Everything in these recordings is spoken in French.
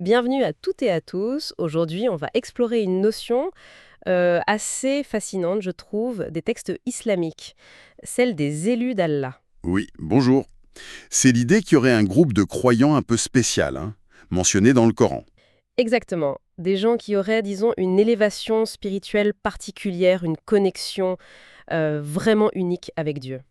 Bienvenue à toutes et à tous. Aujourd'hui, on va explorer une notion assez fascinante, je trouve, des textes islamiques, celle des élus d'Allah. Oui, bonjour. C'est l'idée qu'il y aurait un groupe de croyants un peu spécial, mentionné dans le Coran. Exactement. Des gens qui auraient, disons, une élévation spirituelle particulière, une connexion vraiment unique avec Dieu.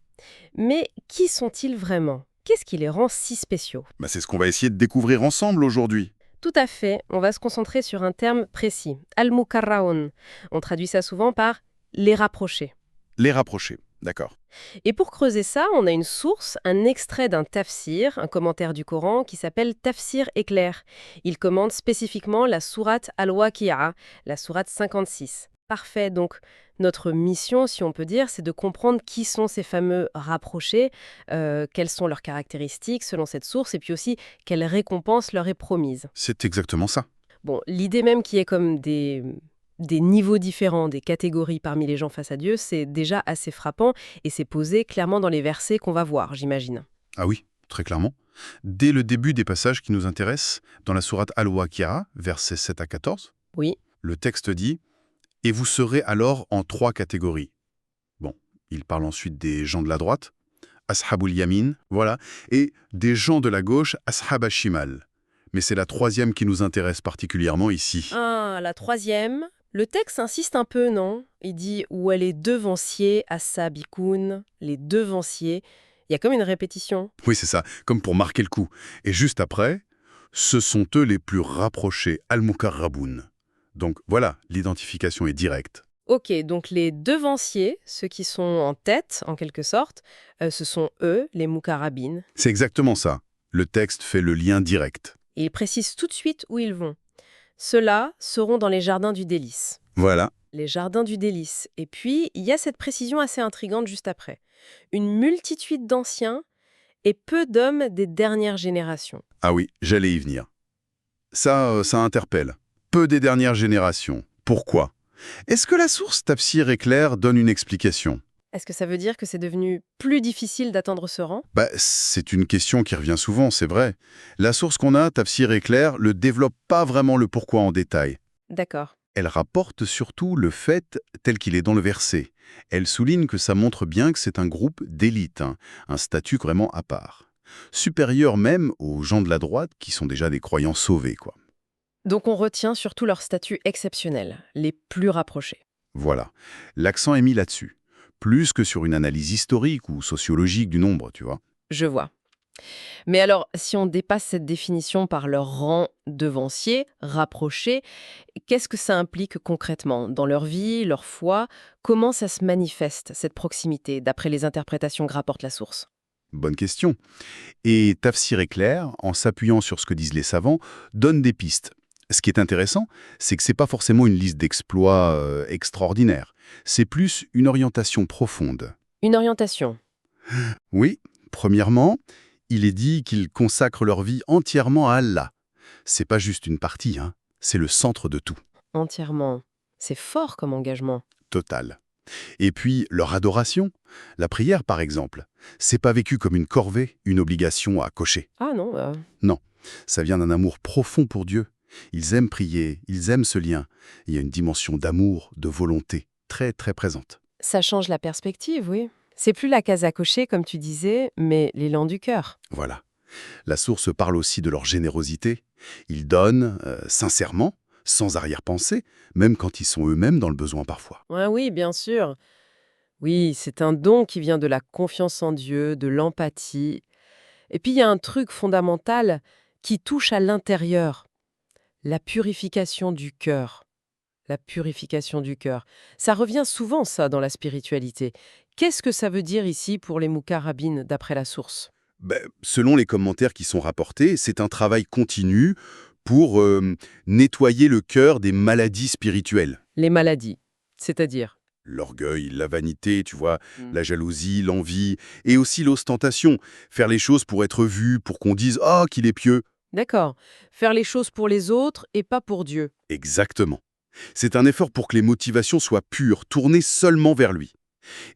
Mais qui sont-ils vraiment? Qu'est-ce qui les rend si spéciaux? C'est ce qu'on va essayer de découvrir ensemble aujourd'hui. Tout à fait, on va se concentrer sur un terme précis, al-mukarraun. On traduit ça souvent par les rapprochés. Les rapprocher, d'accord. Et pour creuser ça, on a une source, un extrait d'un tafsir, un commentaire du Coran qui s'appelle Tafsir éclair. Il commente spécifiquement la sourate Al-Waqi'a, la sourate 56. Parfait, donc notre mission, si on peut dire, c'est de comprendre qui sont ces fameux rapprochés, quelles sont leurs caractéristiques selon cette source, et puis aussi quelle récompense leur est promise. C'est exactement ça. Bon, l'idée même qui est comme des niveaux différents, des catégories parmi les gens face à Dieu, c'est déjà assez frappant et c'est posé clairement dans les versets qu'on va voir, j'imagine. Ah oui, très clairement. Dès le début des passages qui nous intéressent, dans la sourate Al-Waqi'a, versets 7 à 14, Oui, le texte dit « Et vous serez alors en 3 catégories ». Bon, il parle ensuite des gens de la droite, Ashabul Yamin, voilà, et des gens de la gauche, Ashab al-Shimal. Mais c'est la troisième qui nous intéresse particulièrement ici. ah, la troisième. Le texte insiste un peu, non? Il dit où est les devanciers, As-Sabikoun, les devanciers. Il y a comme une répétition. Oui, c'est ça, comme pour marquer le coup. Et juste après, ce sont eux les plus rapprochés, Al-Mukarraboun. Donc voilà, l'identification est directe. Ok, donc les devanciers, ceux qui sont en tête, en quelque sorte, ce sont eux, les Moukarabines. C'est exactement ça. Le texte fait le lien direct. Et il précise tout de suite où ils vont. Ceux-là seront dans les jardins du délice. Voilà. Les jardins du délice. Et puis, il y a cette précision assez intrigante juste après. Une multitude d'anciens et peu d'hommes des dernières générations. Ah oui, j'allais y venir. Ça interpelle. Peu des dernières générations. Pourquoi? Est-ce que la source Tafsir éclair donne une explication? Est-ce que ça veut dire que c'est devenu plus difficile d'atteindre ce rang? C'est une question qui revient souvent, c'est vrai. La source qu'on a, Tafsir éclair, ne développe pas vraiment le pourquoi en détail. D'accord. Elle rapporte surtout le fait tel qu'il est dans le verset. Elle souligne que ça montre bien que c'est un groupe d'élite, un statut vraiment à part. Supérieur même aux gens de la droite qui sont déjà des croyants sauvés, quoi. Donc on retient surtout leur statut exceptionnel, les plus rapprochés. Voilà. L'accent est mis là-dessus. Plus que sur une analyse historique ou sociologique du nombre, tu vois. Je vois. Mais alors, si on dépasse cette définition par leur rang devancier, rapproché, qu'est-ce que ça implique concrètement dans leur vie, leur foi? Comment ça se manifeste, cette proximité, d'après les interprétations que rapporte la source? Bonne question. Et Tafsir éclair, en s'appuyant sur ce que disent les savants, donne des pistes. Ce qui est intéressant, c'est que c'est pas forcément une liste d'exploits extraordinaires. C'est plus une orientation profonde. Une orientation. Oui, premièrement, il est dit qu'ils consacrent leur vie entièrement à Allah. C'est pas juste une partie, c'est le centre de tout, Entièrement. C'est fort comme engagement. total. Et puis, leur adoration, la prière par exemple, c'est pas vécu comme une corvée, une obligation à cocher. Ah non, Non, ça vient d'un amour profond pour Dieu. Ils aiment prier, ils aiment ce lien. Il y a une dimension d'amour, de volonté, très très présente. ça change la perspective, oui. C'est plus la case à cocher, comme tu disais, mais l'élan du cœur. Voilà. La source parle aussi de leur générosité. Ils donnent, sincèrement, sans arrière-pensée, même quand ils sont eux-mêmes dans le besoin parfois. Ouais, oui, bien sûr. Oui, c'est un don qui vient de la confiance en Dieu, de l'empathie. Et puis il y a un truc fondamental qui touche à l'intérieur, la purification du cœur. La purification du cœur. Ça revient souvent, ça, dans la spiritualité. Qu'est-ce que ça veut dire ici pour les Moukarabines, d'après la source? Selon les commentaires qui sont rapportés, c'est un travail continu pour nettoyer le cœur des maladies spirituelles. Les maladies, c'est-à-dire? L'orgueil, la vanité, tu vois, la jalousie, l'envie, et aussi l'ostentation. Faire les choses pour être vu, pour qu'on dise « Ah, qu'il est pieux ». D'accord. Faire les choses pour les autres et pas pour Dieu. Exactement. C'est un effort pour que les motivations soient pures, tournées seulement vers lui.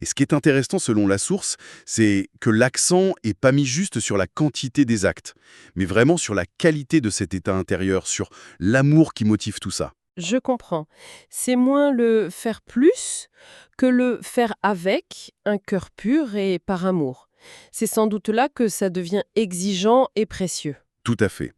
Et ce qui est intéressant selon la source, c'est que l'accent est pas mis juste sur la quantité des actes, mais vraiment sur la qualité de cet état intérieur, sur l'amour qui motive tout ça. Je comprends. C'est moins le faire plus que le faire avec un cœur pur et par amour. C'est sans doute là que ça devient exigeant et précieux. Tout à fait.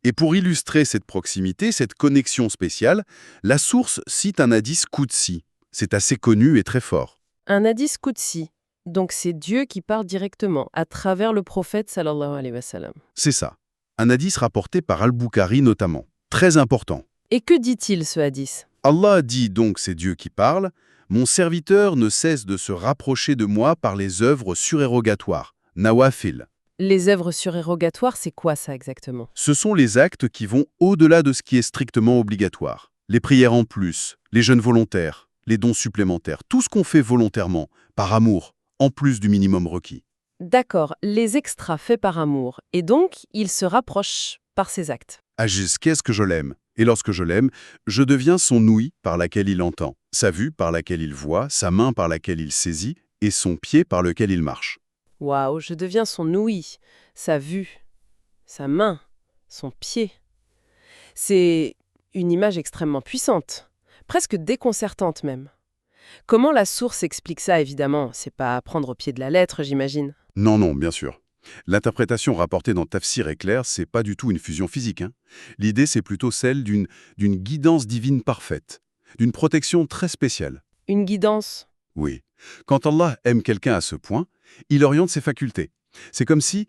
Et pour illustrer cette proximité, cette connexion spéciale, la source cite un hadith Qudsi. C'est assez connu et très fort. Un hadith qudsi, donc c'est Dieu qui parle directement à travers le prophète sallallahu alayhi wa sallam. C'est ça. Un hadith rapporté par Al-Bukhari notamment. Très important. Et que dit-il ce hadith? Allah dit donc, c'est Dieu qui parle, « Mon serviteur ne cesse de se rapprocher de moi par les œuvres surérogatoires, nawafil. Les œuvres surérogatoires, c'est quoi ça exactement? Ce sont les actes qui vont au-delà de ce qui est strictement obligatoire. Les prières en plus, les jeûnes volontaires, les dons supplémentaires, tout ce qu'on fait volontairement, par amour, en plus du minimum requis. D'accord, les extras faits par amour. Et donc, il se rapproche par ses actes. Agis, qu'est-ce que je l'aime? Et lorsque je l'aime, je deviens son ouïe par laquelle il entend, sa vue par laquelle il voit, sa main par laquelle il saisit, et son pied par lequel il marche. Waouh, je deviens son ouïe, sa vue, sa main, son pied. C'est une image extrêmement puissante, presque déconcertante même. Comment la source explique ça, évidemment? C'est pas à prendre au pied de la lettre, j'imagine. Non, non, bien sûr. L'interprétation rapportée dans Tafsir est claire, c'est pas du tout une fusion physique. L'idée, c'est plutôt celle d'une guidance divine parfaite, d'une protection très spéciale. Une guidance. Oui. Quand Allah aime quelqu'un à ce point, il oriente ses facultés. C'est comme si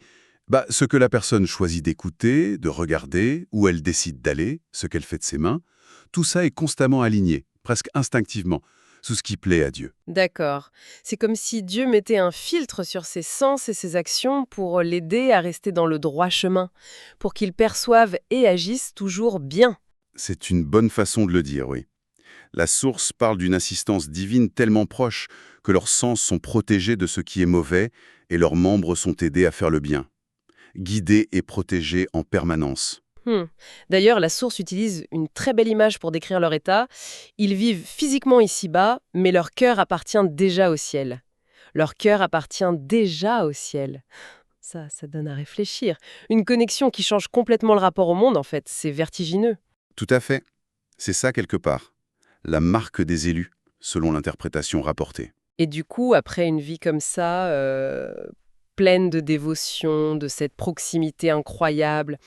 ce que la personne choisit d'écouter, de regarder, où elle décide d'aller, ce qu'elle fait de ses mains, tout ça est constamment aligné, presque instinctivement, sous ce qui plaît à Dieu. D'accord. C'est comme si Dieu mettait un filtre sur ses sens et ses actions pour l'aider à rester dans le droit chemin, pour qu'il perçoive et agisse toujours bien. C'est une bonne façon de le dire, oui. La source parle d'une assistance divine tellement proche que leurs sens sont protégés de ce qui est mauvais et leurs membres sont aidés à faire le bien. Guidés et protégés en permanence. D'ailleurs, la source utilise une très belle image pour décrire leur état. Ils vivent physiquement ici-bas, mais leur cœur appartient déjà au ciel. Leur cœur appartient déjà au ciel. Ça donne à réfléchir. Une connexion qui change complètement le rapport au monde, en fait. C'est vertigineux. Tout à fait. C'est ça quelque part. La marque des élus, selon l'interprétation rapportée. Et du coup, après une vie comme ça, pleine de dévotion, de cette proximité incroyable,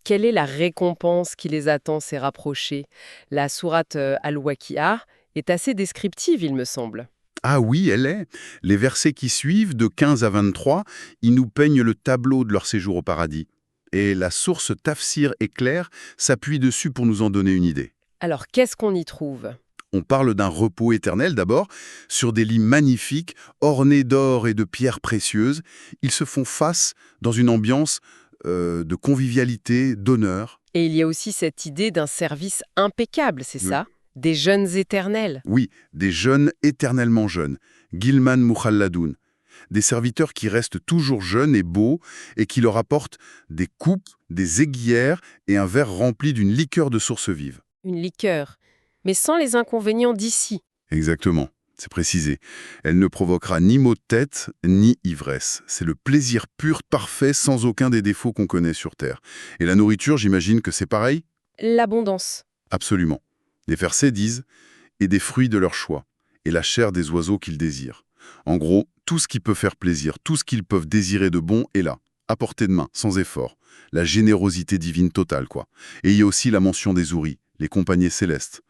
quelle est la récompense qui les attend, ces rapprochés? La sourate Al-Waqi'a est assez descriptive, il me semble. Ah oui, elle est. Les versets qui suivent, de 15 à 23, ils nous peignent le tableau de leur séjour au paradis. Et la source Tafsir est claire, s'appuie dessus pour nous en donner une idée. Alors, qu'est-ce qu'on y trouve? On parle d'un repos éternel d'abord, sur des lits magnifiques, ornés d'or et de pierres précieuses. Ils se font face dans une ambiance de convivialité, d'honneur. Et il y a aussi cette idée d'un service impeccable, c'est Oui. ça? Des jeûnes éternels. Oui, des jeunes éternellement jeunes, Gilman Mukhalladoun, des serviteurs qui restent toujours jeunes et beaux et qui leur apportent des coupes, des aiguillères et un verre rempli d'une liqueur de source vive. Une liqueur. Mais sans les inconvénients d'ici. Exactement, c'est précisé. Elle ne provoquera ni maux de tête, ni ivresse. C'est le plaisir pur, parfait, sans aucun des défauts qu'on connaît sur Terre. Et la nourriture, j'imagine que c'est pareil? L'abondance. Absolument. Les versets disent « et des fruits de leur choix, et la chair des oiseaux qu'ils désirent ». En gros, tout ce qui peut faire plaisir, tout ce qu'ils peuvent désirer de bon est là, à portée de main, sans effort. La générosité divine totale, quoi. Et il y a aussi la mention des houris, les compagnies célestes.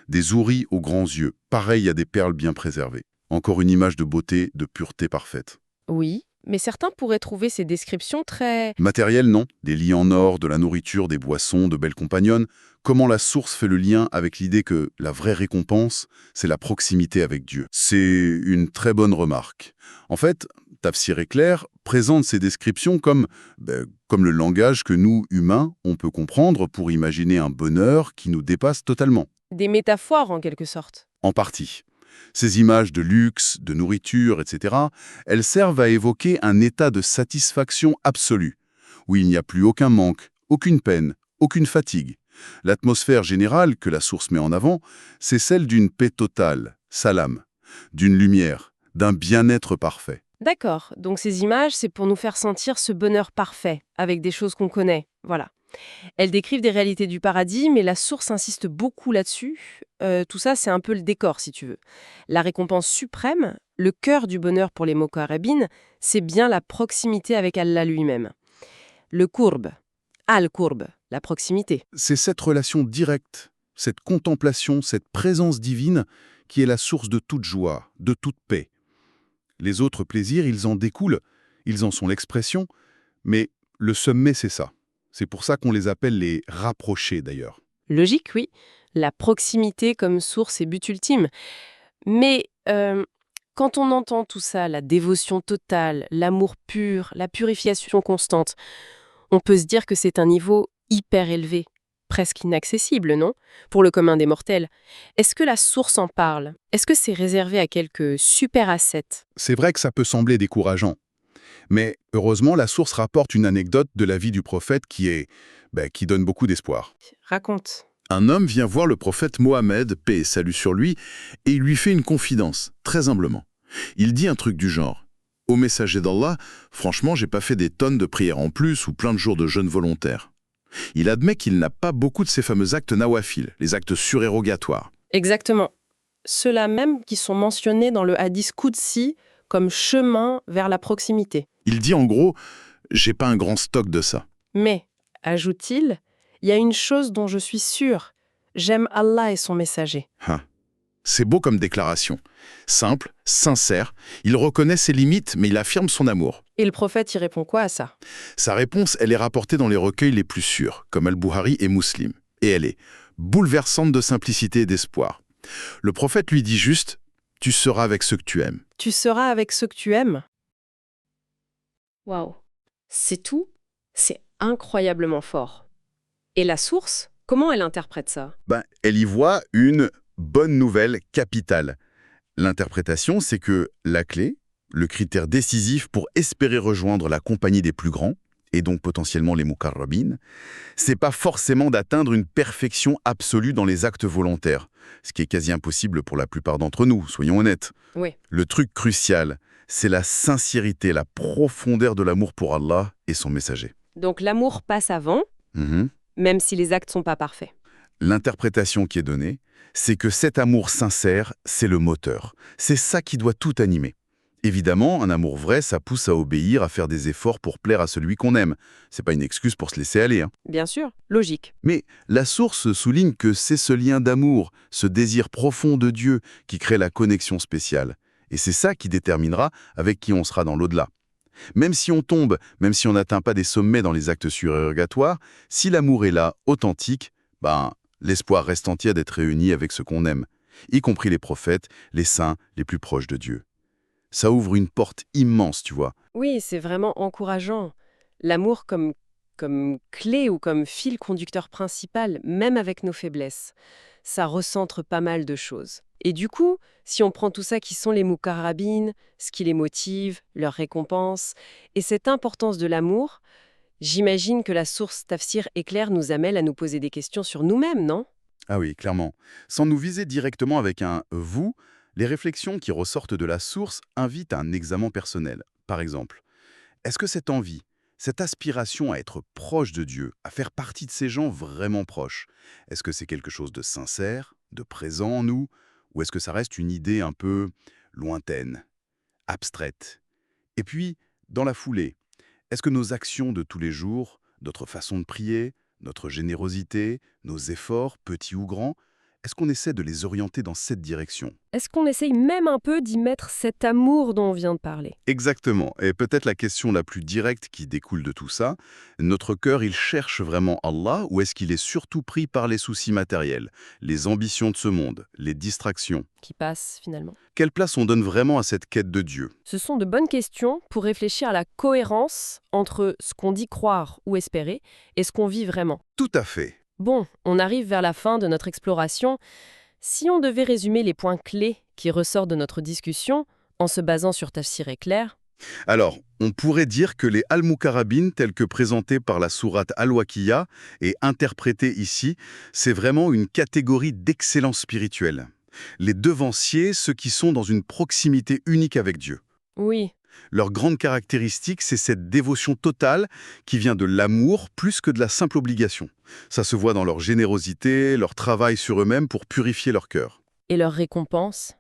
Des houris aux grands yeux, pareils à des perles bien préservées. Encore une image de beauté, de pureté parfaite. Oui, mais certains pourraient trouver ces descriptions très... Matériel, non. Des lits en or, de la nourriture, des boissons, de belles compagnonnes. Comment la source fait le lien avec l'idée que la vraie récompense, c'est la proximité avec Dieu? C'est une très bonne remarque. En fait, Tafsir Éclair présente ces descriptions comme le langage que nous, humains, on peut comprendre pour imaginer un bonheur qui nous dépasse totalement. Des métaphores, en quelque sorte. En partie. Ces images de luxe, de nourriture, etc., elles servent à évoquer un état de satisfaction absolue, où il n'y a plus aucun manque, aucune peine, aucune fatigue. L'atmosphère générale que la source met en avant, c'est celle d'une paix totale, salam, d'une lumière, d'un bien-être parfait. D'accord, donc ces images, c'est pour nous faire sentir ce bonheur parfait, avec des choses qu'on connaît. Voilà. Elles décrivent des réalités du paradis, mais la source insiste beaucoup là-dessus. Tout ça, c'est un peu le décor, si tu veux. La récompense suprême, le cœur du bonheur pour les mokarabines, c'est bien la proximité avec Allah lui-même. Le courbe, al-courbe, la proximité. C'est cette relation directe, cette contemplation, cette présence divine qui est la source de toute joie, de toute paix. Les autres plaisirs, ils en découlent, ils en sont l'expression, mais le sommet, c'est ça. C'est pour ça qu'on les appelle les rapprochés, d'ailleurs. Logique, oui. La proximité comme source et but ultime. Mais quand on entend tout ça, la dévotion totale, l'amour pur, la purification constante, on peut se dire que c'est un niveau hyper élevé, presque inaccessible, non? Pour le commun des mortels. Est-ce que la source en parle? Est-ce que c'est réservé à quelques super ascètes? C'est vrai que ça peut sembler décourageant. Mais heureusement, la source rapporte une anecdote de la vie du prophète qui donne beaucoup d'espoir. Raconte. Un homme vient voir le prophète Mohammed, paix et salut sur lui, et il lui fait une confidence, très humblement. Il dit un truc du genre: « Ô messager d'Allah, franchement, j'ai pas fait des tonnes de prières en plus ou plein de jours de jeûne volontaire. » Il admet qu'il n'a pas beaucoup de ces fameux actes nawafil, les actes surérogatoires. Exactement. Ceux-là même qui sont mentionnés dans le hadith Qudsi comme chemin vers la proximité. Il dit en gros: « J'ai pas un grand stock de ça. » Mais, ajoute-t-il, il y a une chose dont je suis sûr. J'aime Allah et son messager. Hein. C'est beau comme déclaration. Simple, sincère, il reconnaît ses limites, mais il affirme son amour. Et le prophète y répond quoi à ça? Sa réponse, elle est rapportée dans les recueils les plus sûrs, comme Al-Bukhari et Muslim. Et elle est bouleversante de simplicité et d'espoir. Le prophète lui dit juste: « Tu seras avec ceux que tu aimes. » Tu seras avec ceux que tu aimes? Waouh. C'est tout? C'est incroyablement fort. Et la source, comment elle interprète ça? Elle y voit une bonne nouvelle capitale. L'interprétation, c'est que la clé, le critère décisif pour espérer rejoindre la compagnie des plus grands, et donc potentiellement les mukarrabines, c'est pas forcément d'atteindre une perfection absolue dans les actes volontaires, ce qui est quasi impossible pour la plupart d'entre nous, soyons honnêtes. Oui. Le truc crucial, c'est la sincérité, la profondeur de l'amour pour Allah et son messager. Donc l'amour passe avant, même si les actes sont pas parfaits. L'interprétation qui est donnée, c'est que cet amour sincère, c'est le moteur. C'est ça qui doit tout animer. Évidemment, un amour vrai, ça pousse à obéir, à faire des efforts pour plaire à celui qu'on aime. C'est pas une excuse pour se laisser aller. Bien sûr, logique. Mais la source souligne que c'est ce lien d'amour, ce désir profond de Dieu qui crée la connexion spéciale. Et c'est ça qui déterminera avec qui on sera dans l'au-delà. Même si on tombe, même si on n'atteint pas des sommets dans les actes surérogatoires, si l'amour est là, authentique, l'espoir reste entier d'être réuni avec ce qu'on aime, y compris les prophètes, les saints, les plus proches de Dieu. Ça ouvre une porte immense, tu vois. Oui, c'est vraiment encourageant. L'amour comme clé ou comme fil conducteur principal, même avec nos faiblesses. Ça recentre pas mal de choses. Et du coup, si on prend tout ça qui sont les mukarrabines, ce qui les motive, leurs récompenses, et cette importance de l'amour, j'imagine que la source Tafsir éclair nous amène à nous poser des questions sur nous-mêmes, non? Ah oui, clairement. Sans nous viser directement avec un « vous », les réflexions qui ressortent de la source invitent à un examen personnel. Par exemple, est-ce que cette envie, cette aspiration à être proche de Dieu, à faire partie de ces gens vraiment proches, est-ce que c'est quelque chose de sincère, de présent en nous, ou est-ce que ça reste une idée un peu lointaine, abstraite? Et puis, dans la foulée, est-ce que nos actions de tous les jours, notre façon de prier, notre générosité, nos efforts, petits ou grands, est-ce qu'on essaie de les orienter dans cette direction? Est-ce qu'on essaye même un peu d'y mettre cet amour dont on vient de parler? Exactement. Et peut-être la question la plus directe qui découle de tout ça, notre cœur, il cherche vraiment Allah ou est-ce qu'il est surtout pris par les soucis matériels, les ambitions de ce monde, les distractions? Qui passe finalement. Quelle place on donne vraiment à cette quête de Dieu? Ce sont de bonnes questions pour réfléchir à la cohérence entre ce qu'on dit croire ou espérer et ce qu'on vit vraiment. Tout à fait. Bon, on arrive vers la fin de notre exploration. Si on devait résumer les points clés qui ressortent de notre discussion, en se basant sur Tafsir éclair. Alors, on pourrait dire que les Al-Mukarrabin, tels que présentés par la sourate Al-Waqiya et interprétés ici, c'est vraiment une catégorie d'excellence spirituelle. Les devanciers, ceux qui sont dans une proximité unique avec Dieu. Oui. Leur grande caractéristique, c'est cette dévotion totale qui vient de l'amour plus que de la simple obligation. Ça se voit dans leur générosité, leur travail sur eux-mêmes pour purifier leur cœur. Et leur récompense?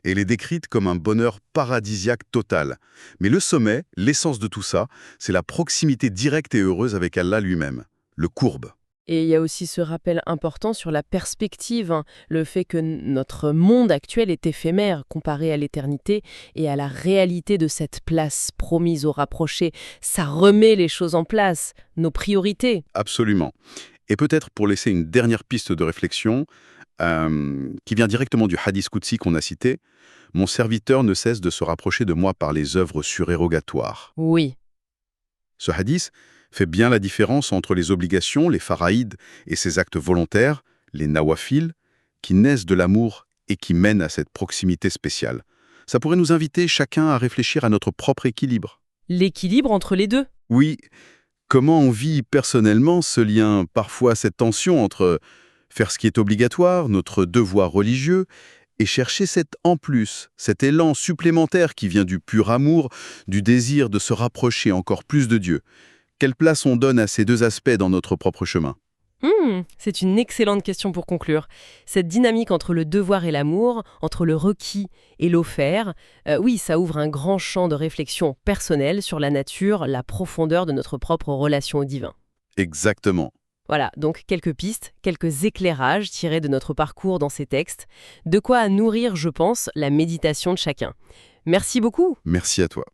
Et elle est décrite comme un bonheur paradisiaque total. Mais le sommet, l'essence de tout ça, c'est la proximité directe et heureuse avec Allah lui-même, le courbe. Et il y a aussi ce rappel important sur la perspective, hein, le fait que notre monde actuel est éphémère comparé à l'éternité et à la réalité de cette place promise aux rapprochés. Ça remet les choses en place, nos priorités. Absolument. Et peut-être pour laisser une dernière piste de réflexion, qui vient directement du hadith Qudsi qu'on a cité, « Mon serviteur ne cesse de se rapprocher de moi par les œuvres surérogatoires. » Oui, Ce hadith fait bien la différence entre les obligations, les faraïdes, et ces actes volontaires, les nawafil, qui naissent de l'amour et qui mènent à cette proximité spéciale. Ça pourrait nous inviter chacun à réfléchir à notre propre équilibre. l'équilibre entre les deux. Oui, comment on vit personnellement ce lien, parfois cette tension entre faire ce qui est obligatoire, notre devoir religieux, et chercher cet en plus, cet élan supplémentaire qui vient du pur amour, du désir de se rapprocher encore plus de Dieu. Quelle place on donne à ces deux aspects dans notre propre chemin? C'est une excellente question pour conclure. Cette dynamique entre le devoir et l'amour, entre le requis et l'offert, oui, ça ouvre un grand champ de réflexion personnelle sur la nature, la profondeur de notre propre relation au divin. Exactement. Voilà, donc quelques pistes, quelques éclairages tirés de notre parcours dans ces textes, de quoi nourrir, je pense, la méditation de chacun. Merci beaucoup. Merci à toi.